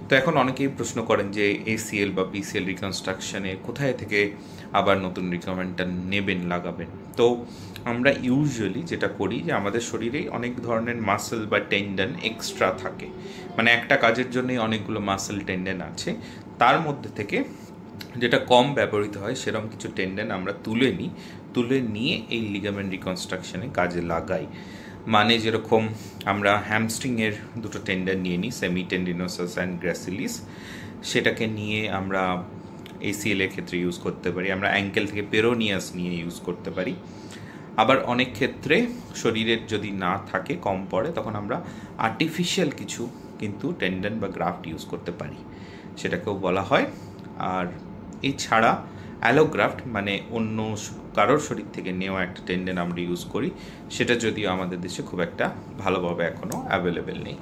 তো এখন অনেকেই প্রশ্ন করেন যে এসিএল বা পিসিএল রিকনস্ট্রাকশনে কোথায় থেকে আবার নতুন রিকমেন্ডটা নেবেন, লাগাবেন। তো আমরা ইউজুয়ালি যেটা করি যে আমাদের শরীরেই অনেক ধরনের মাসেল বা টেন্ডন এক্সট্রা থাকে, মানে একটা কাজের জন্যই অনেকগুলো মাসেল টেন্ডন আছে, তার মধ্যে থেকে যেটা কম ব্যবহৃত হয় সেরকম কিছু টেন্ডন আমরা তুলে নিয়ে এই লিগামেন্ট রিকনস্ট্রাকশনে কাজে লাগাই। মানে যেরকম আমরা হ্যামস্ট্রিংয়ের দুটো টেন্ডন নিয়ে নিই, সেমি টেন্ডিনোসাস অ্যান্ড গ্র্যাসিলিস, সেটাকে নিয়ে আমরা এসিএল এর ক্ষেত্রে ইউজ করতে পারি, আমরা অ্যাঙ্কেল থেকে পেরোনিয়াস নিয়ে ইউজ করতে পারি। আবার অনেক ক্ষেত্রে শরীরের যদি না থাকে, কম পড়ে, তখন আমরা আর্টিফিশিয়াল কিছু কিন্তু টেন্ডন বা গ্রাফট ইউজ করতে পারি, সেটাকেও বলা হয়। আর এছাড়া অ্যালোগ্রাফট মানে অন্য কারোর শরীর থেকে নেওয়া একটা টেন্ডন আমরা ইউজ করি, সেটা যদিও আমাদের দেশে খুব একটা ভালোভাবে এখনও অ্যাভেলেবেল নেই।